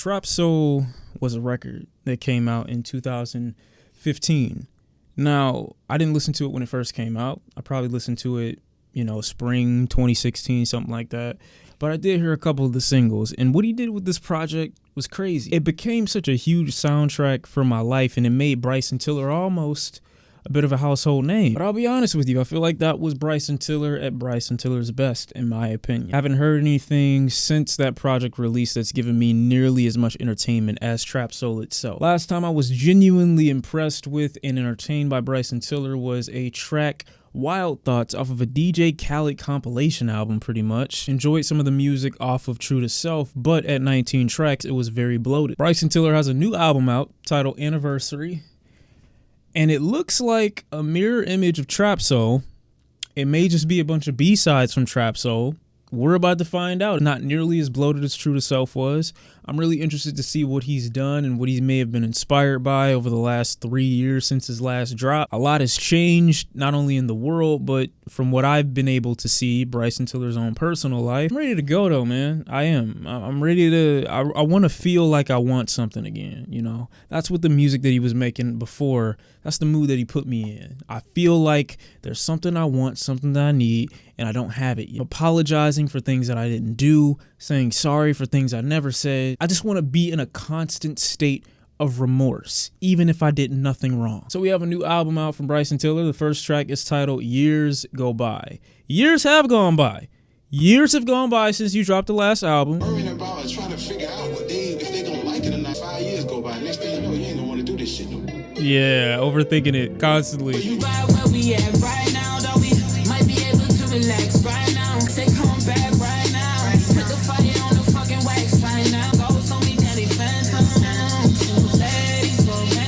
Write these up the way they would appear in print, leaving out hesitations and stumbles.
Trap Soul was a record that came out in 2015. Now, I didn't listen to it when it first came out. I probably listened to it, spring 2016, something like that. But I did hear a couple of the singles, and what he did with this project was crazy. It became such a huge soundtrack for my life, and it made Bryson Tiller almost a bit of a household name. But I'll be honest with you, I feel like that was Bryson Tiller at Bryson Tiller's best, in my opinion. I haven't heard anything since that project release that's given me nearly as much entertainment as Trap Soul itself. Last time I was genuinely impressed with and entertained by Bryson Tiller was a track, Wild Thoughts, off of a DJ Khaled compilation album, pretty much. Enjoyed some of the music off of True to Self, but at 19 tracks, it was very bloated. Bryson Tiller has a new album out titled Anniversary, and it looks like a mirror image of Trap Soul. It may just be a bunch of B-sides from Trap Soul. We're about to find out. Not nearly as bloated as True to Self was. I'm really interested to see what he's done and what he may have been inspired by over the last 3 years since his last drop. A lot has changed, not only in the world, but from what I've been able to see, Bryson Tiller's own personal life. I'm ready to go though, man. I am. I'm ready to, I want to feel like I want something again, That's what the music that he was making before, that's the mood that he put me in. I feel like there's something I want, something that I need, and I don't have it yet. Apologizing for things that I didn't do, saying sorry for things I never said. I just want to be in a constant state of remorse, even if I did nothing wrong. So we have a new album out from Bryson Tiller. The first track is titled Years Go By. Years have gone by. Years have gone by since you dropped the last album. Worrying about is trying to figure out if they gonna like it or not. 5 years go by. Next thing you know, you ain't gonna want to do this shit no more. Yeah, overthinking it constantly. You right where we at right now, though we might be able to relax right now. They come back right now. Put the fire on the fucking wax right now. Go on me, daddy, phantom.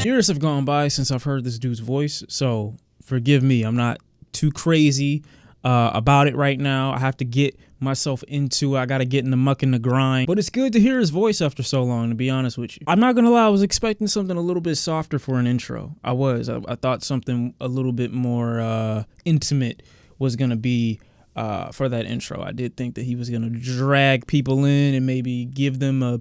Years have gone by since I've heard this dude's voice, so forgive me. I'm not too crazy about it right now. I have to get myself into it. I got to get in the muck and the grind. But it's good to hear his voice after so long, to be honest with you. I'm not going to lie. I was expecting something a little bit softer for an intro. I was. I thought something a little bit more intimate was going to be for that intro. I did think that he was going to drag people in and maybe give them a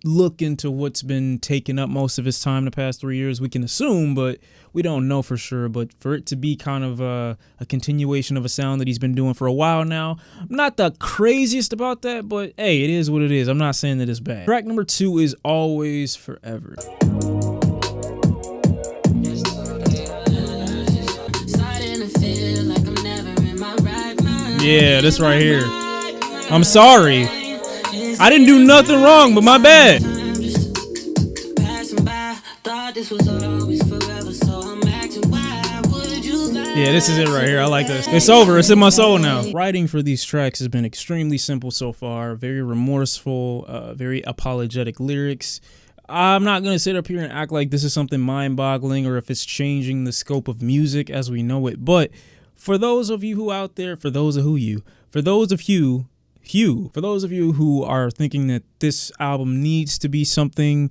look into what's been taking up most of his time the past 3 years. We can assume, but we don't know for sure. But for it to be kind of a continuation of a sound that he's been doing for a while now, I'm not the craziest about that, but hey, it is what it is. I'm not saying that it's bad. Track number 2 is Always Forever. Yeah, this right here. I'm sorry. I didn't do nothing wrong, but my bad. Yeah, this is it right here. I like this. It's over. It's in my soul now. Writing for these tracks has been extremely simple so far. Very remorseful, very apologetic lyrics. I'm not going to sit up here and act like this is something mind-boggling or if it's changing the scope of music as we know it. But for those of you who out there, for those of you who are thinking that this album needs to be something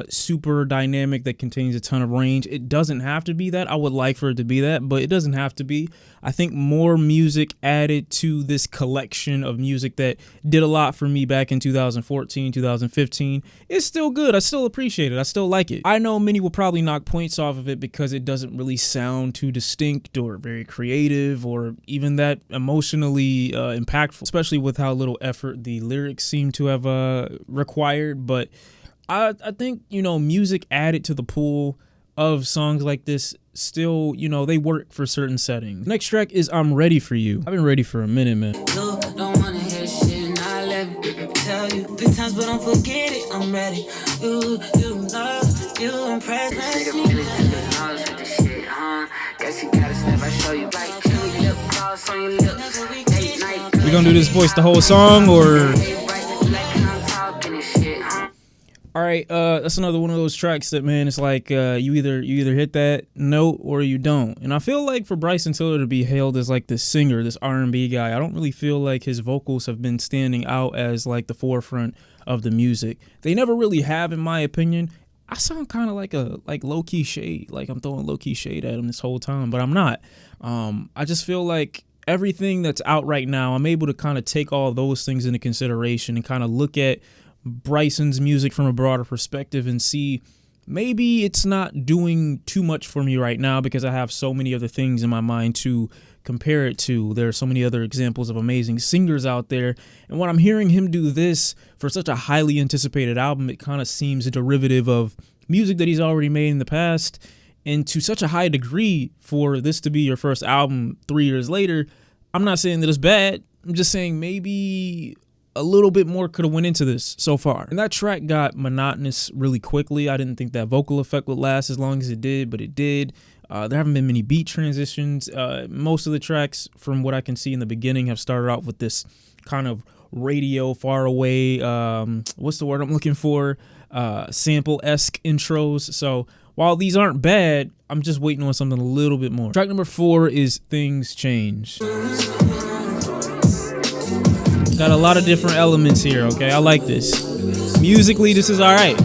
super dynamic that contains a ton of range, it doesn't have to be that. I would like for it to be that, but it doesn't have to be. I think more music added to this collection of music that did a lot for me back in 2014, 2015 is still good. I still appreciate it. I still like it. I know many will probably knock points off of it because it doesn't really sound too distinct or very creative or even that emotionally impactful, especially with how little effort the lyrics seem to have required. But I think, music added to the pool of songs like this still, they work for certain settings. Next track is I'm Ready For You. I've been ready for a minute, man. Don't wanna hear shit, and I let me tell you 3 times, but don't forget it. I'm ready. You know, you impress me. We gonna do this voice the whole song, or? All right, that's another one of those tracks that, man, it's like you either hit that note or you don't. And I feel like for Bryson Tiller to be hailed as like this singer, this R&B guy, I don't really feel like his vocals have been standing out as like the forefront of the music. They never really have, in my opinion. I sound kind of like low-key shade, like I'm throwing low-key shade at him this whole time, but I'm not. I just feel like everything that's out right now, I'm able to kind of take all those things into consideration and kind of look at Bryson's music from a broader perspective and see maybe it's not doing too much for me right now because I have so many other things in my mind to compare it to. There are so many other examples of amazing singers out there. And when I'm hearing him do this for such a highly anticipated album, it kind of seems a derivative of music that he's already made in the past. And to such a high degree for this to be your first album 3 years later, I'm not saying that it's bad. I'm just saying maybe a little bit more could have went into this so far. And that track got monotonous really quickly. I didn't think that vocal effect would last as long as it did, but it did. There haven't been many beat transitions. Most of the tracks, from what I can see in the beginning, have started out with this kind of radio far away, what's the word I'm looking for? Sample-esque intros. So while these aren't bad, I'm just waiting on something a little bit more. Track number 4 is Things Change. Got a lot of different elements here, okay? I like this. Musically, this is all right.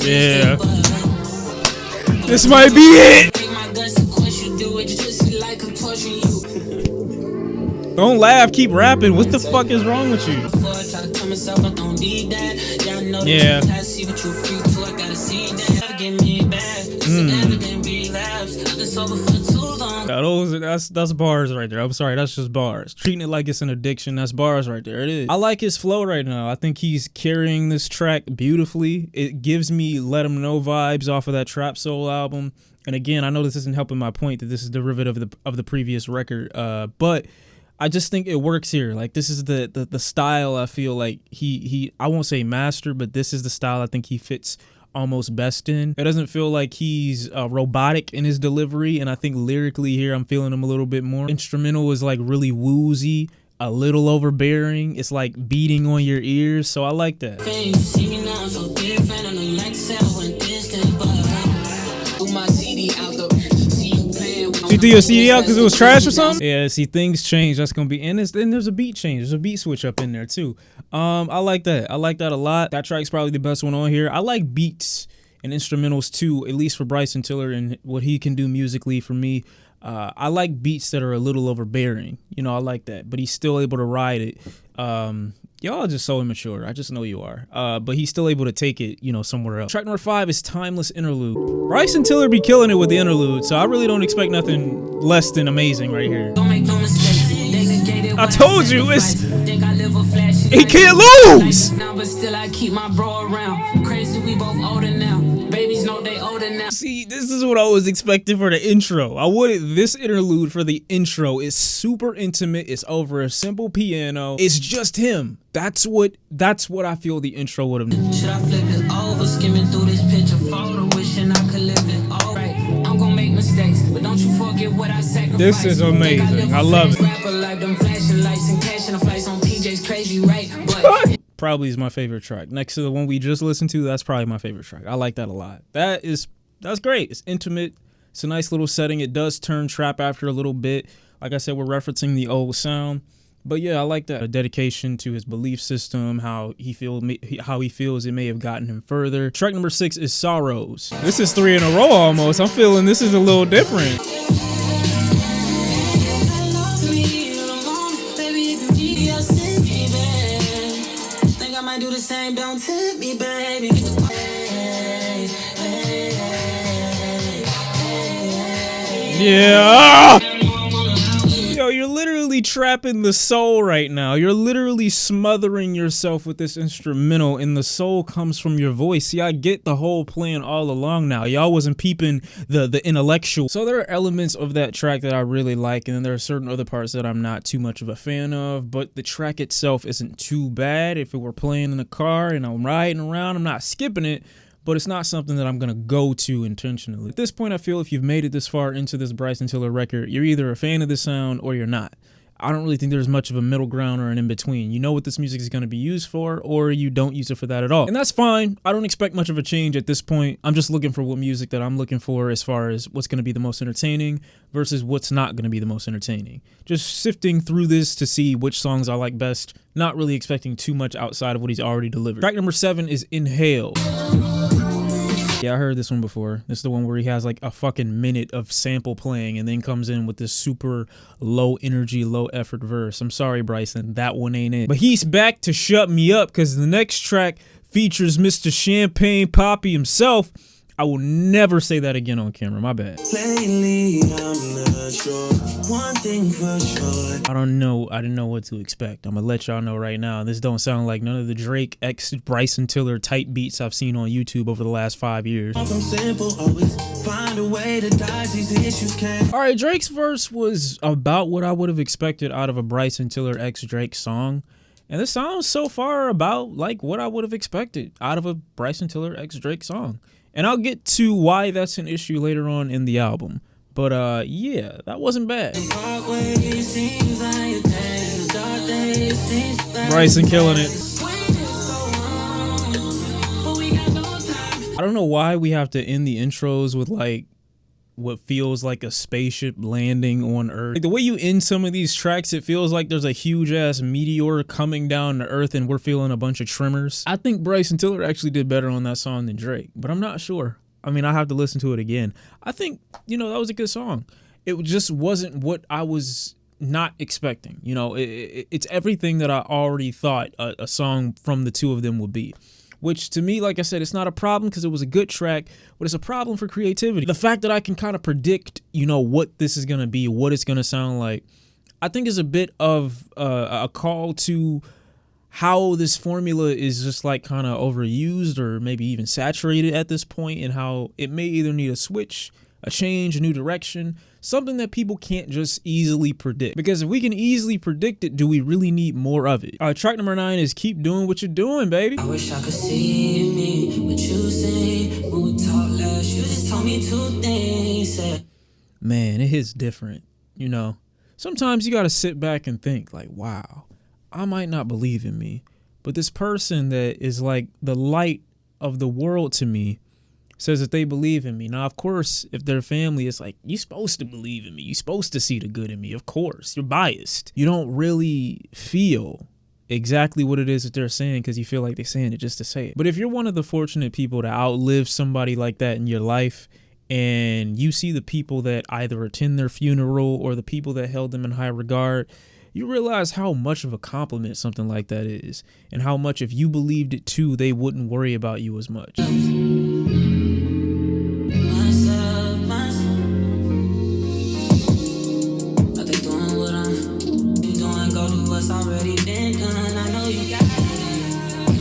Yeah. This might be it. Don't laugh, keep rapping. What the fuck is wrong with you? Yeah. That's bars right there. I'm sorry, that's just bars. Treating it like it's an addiction, that's bars right there. It is. I like his flow right now. I think he's carrying this track beautifully. It gives me Let 'Em Know vibes off of that Trap Soul album. And again, I know this isn't helping my point that this is derivative of the previous record, but I just think it works here. Like, this is the style I feel like he I won't say master, but this is the style I think he fits almost best in. It doesn't feel like he's robotic in his delivery, and I think lyrically here I'm feeling him a little bit more. Instrumental is like really woozy, a little overbearing. It's like beating on your ears, so I like that. You threw your CD out because it was trash or something? Yeah, see, Things Change. That's gonna be, and there's a beat change. There's a beat switch up in there too. I like that. I like that a lot. That track's probably the best one on here. I like beats and instrumentals too, at least for Bryson Tiller and what he can do musically for me. I like beats that are a little overbearing. You know, I like that, but he's still able to ride it. Y'all are just so immature. I just know you are. But he's still able to take it, you know, somewhere else. Track number 5 is Timeless Interlude. Bryson Tiller be killing it with the interlude, so I really don't expect nothing less than amazing right here. I told you, he can't lose. But still I keep my bro around. Crazy, we both older now. Babies know they older now. See, this is what I was expecting for the intro. This interlude for the intro is super intimate. It's over a simple piano. It's just him. That's what I feel the intro would have been. Should I flip it over, skimming through this picture photo, wishing I could live it all right. I'm gonna make mistakes, but don't you forget what I sacrificed. This is amazing. I love it. Like them flashing lights and cashing flights on PJ's crazy, right? But probably is my favorite track. Next to the one we just listened to, that's probably my favorite track. I like that a lot. That's great. It's intimate. It's a nice little setting. It does turn trap after a little bit. Like I said, we're referencing the old sound. But yeah, I like that. A dedication to his belief system, how he feels it may have gotten him further. Track number 6 is Sorrows. This is 3 in a row almost. I'm feeling this is a little different. Do the same, don't tip me, baby. Yeah. Yo, you're literally trapping the soul right now. You're literally smothering yourself with this instrumental, and the soul comes from your voice. See, I get the whole plan all along now. Y'all wasn't peeping the intellectual. So there are elements of that track that I really like, and then there are certain other parts that I'm not too much of a fan of, but the track itself isn't too bad. If it were playing in the car and I'm riding around, I'm not skipping it, but it's not something that I'm going to go to intentionally. At this point, I feel if you've made it this far into this Bryson Tiller record, you're either a fan of the sound or you're not. I don't really think there's much of a middle ground or an in-between. You know what this music is going to be used for, or you don't use it for that at all. And that's fine. I don't expect much of a change at this point. I'm just looking for what music that I'm looking for as far as what's going to be the most entertaining versus what's not going to be the most entertaining. Just sifting through this to see which songs I like best, not really expecting too much outside of what he's already delivered. Track number 7 is Inhale. Yeah, I heard this one before. This is the one where he has like a fucking minute of sample playing and then comes in with this super low energy, low effort verse. I'm sorry, Bryson, that one ain't it. But he's back to shut me up because the next track features Mr. Champagne Poppy himself. I will never say that again on camera. My bad. Lately, I'm not sure. One thing for sure. I don't know. I didn't know what to expect. I'm gonna let y'all know right now. This don't sound like none of the Drake x Bryson Tiller type beats I've seen on YouTube over the last 5 years. Simple, always find a way to dodge these issues. All right, Drake's verse was about what I would have expected out of a Bryson Tiller x Drake song. And this sounds so far about like what I would have expected out of a Bryson Tiller x Drake song. And I'll get to why that's an issue later on in the album. But yeah, that wasn't bad. Bryson killing it. I don't know why we have to end the intros with like what feels like a spaceship landing on Earth. Like the way you end some of these tracks, it feels like there's a huge ass meteor coming down to Earth and we're feeling a bunch of tremors. I think Bryson Tiller actually did better on that song than Drake, but I'm not sure. I mean, I have to listen to it again. I think, you know, that was a good song. It just wasn't what I was not expecting. You know, it's everything that I already thought a song from the two of them would be. Which to me, like I said, it's not a problem because it was a good track, but it's a problem for creativity. The fact that I can kind of predict, you know, what this is going to be, what it's going to sound like, I think is a bit of a call to how this formula is just like kind of overused or maybe even saturated at this point, and how it may either need a switch, a change, a new direction, something that people can't just easily predict. Because if we can easily predict it, do we really need more of it? Track number 9 is Keep Doing What You're Doing, baby. I wish I could see me, what you say. When we talked last, you just told me 2 things. Man, it hits different, you know. Sometimes you got to sit back and think like, wow, I might not believe in me, but this person that is like the light of the world to me says that they believe in me. Now, of course, if they're family, it's like, you're supposed to believe in me. You're supposed to see the good in me. Of course, you're biased. You don't really feel exactly what it is that they're saying because you feel like they're saying it just to say it. But if you're one of the fortunate people to outlive somebody like that in your life, and you see the people that either attend their funeral or the people that held them in high regard, you realize how much of a compliment something like that is, and how much if you believed it too, they wouldn't worry about you as much.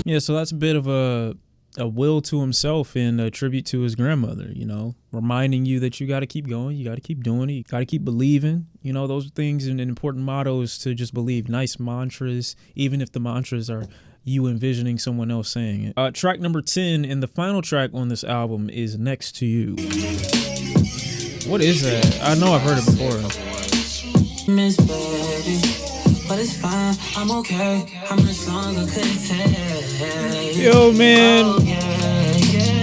Yeah, so that's a bit of a will to himself and a tribute to his grandmother, you know, reminding you that you got to keep going, you got to keep doing it, you got to keep believing. You know, those things and important mottos to just believe. Nice mantras, even if the mantras are you envisioning someone else saying it. Track number 10 and the final track on this album is Next to You. What is that? I know I've heard it before. Miss baby, but it's fine, I'm okay. How much longer could it take? Yo, man,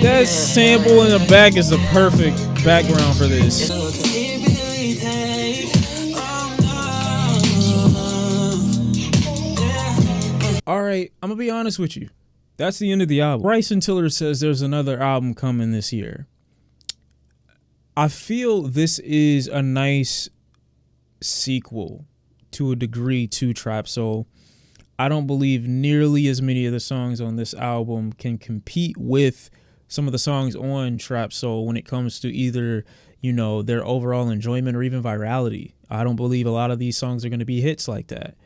that sample in the back is the perfect background for this. All right, I'm gonna be honest with you. That's the end of the album. Bryson Tiller says there's another album coming this year. I feel this is a nice sequel to a degree to Trap Soul. I don't believe nearly as many of the songs on this album can compete with some of the songs on Trap Soul when it comes to either, you know, their overall enjoyment or even virality. I don't believe a lot of these songs are going to be hits like that.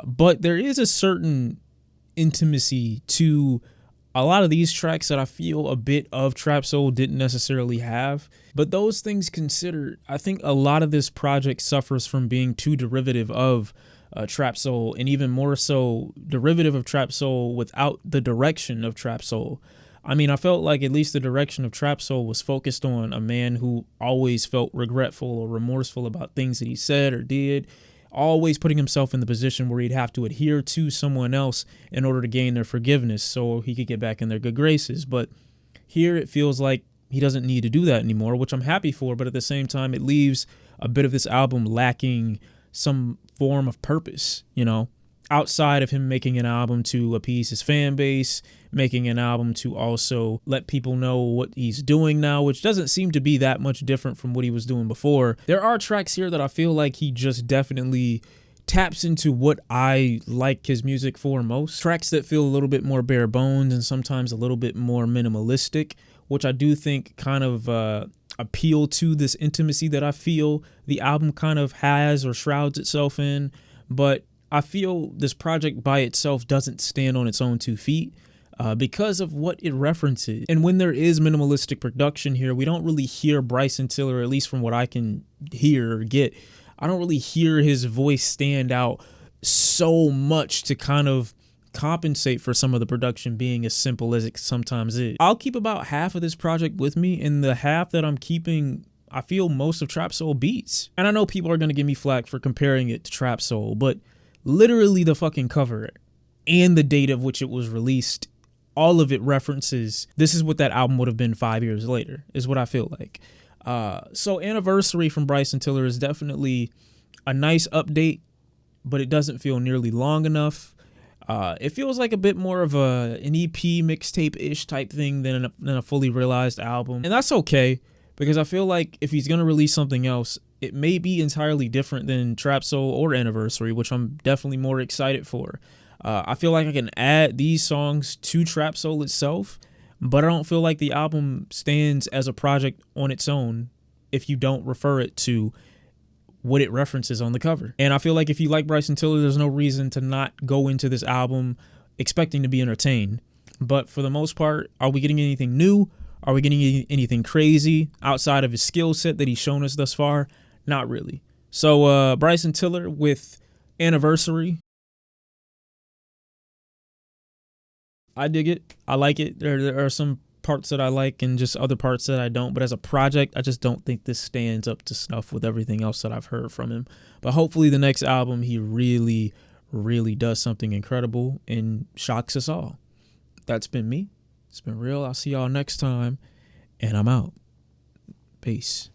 But there is a certain intimacy to a lot of these tracks that I feel a bit of Trap Soul didn't necessarily have. But those things considered, I think a lot of this project suffers from being too derivative of Trap Soul, and even more so derivative of Trap Soul without the direction of Trap Soul. I mean, I felt like at least the direction of Trap Soul was focused on a man who always felt regretful or remorseful about things that he said or did, always putting himself in the position where he'd have to adhere to someone else in order to gain their forgiveness so he could get back in their good graces. But here it feels like he doesn't need to do that anymore, which I'm happy for, but at the same time, it leaves a bit of this album lacking some form of purpose, you know? outside of him making an album to appease his fan base, making an album to also let people know what he's doing now, which doesn't seem to be that much different from what he was doing before. There are tracks here that I feel like he just definitely taps into what I like his music for most. Tracks that feel a little bit more bare bones and sometimes a little bit more minimalistic, which I do think kind of appeal to this intimacy that I feel the album kind of has or shrouds itself in. But I feel this project by itself doesn't stand on its own 2 feet because of what it references. And when there is minimalistic production here, we don't really hear Bryson Tiller, at least from what I can hear or get. I don't really hear his voice stand out so much to kind of compensate for some of the production being as simple as it sometimes is. I'll keep about half of this project with me, and the half that I'm keeping, I feel most of Trap Soul beats. And I know people are going to give me flack for comparing it to Trap Soul, but literally the fucking cover and the date of which it was released, all of it references this is what that album would have been 5 years later, is what I feel like. So Anniversary from Bryson Tiller is definitely a nice update, but it doesn't feel nearly long enough. It feels like a bit more of an EP mixtape-ish type thing than a fully realized album. And that's okay, because I feel like if he's going to release something else, it may be entirely different than Trap Soul or Anniversary, which I'm definitely more excited for. I feel like I can add these songs to Trap Soul itself, but I don't feel like the album stands as a project on its own if you don't refer it to what it references on the cover. And I feel like if you like Bryson Tiller, there's no reason to not go into this album expecting to be entertained. But for the most part, are we getting anything new? Are we getting anything crazy outside of his skill set that he's shown us thus far? Not really. So Bryson Tiller with Anniversary. I dig it. I like it. There are some parts that I like and just other parts that I don't. But as a project, I just don't think this stands up to snuff with everything else that I've heard from him. But hopefully the next album, he really, really does something incredible and shocks us all. That's been me. It's been real. I'll see y'all next time. And I'm out. Peace.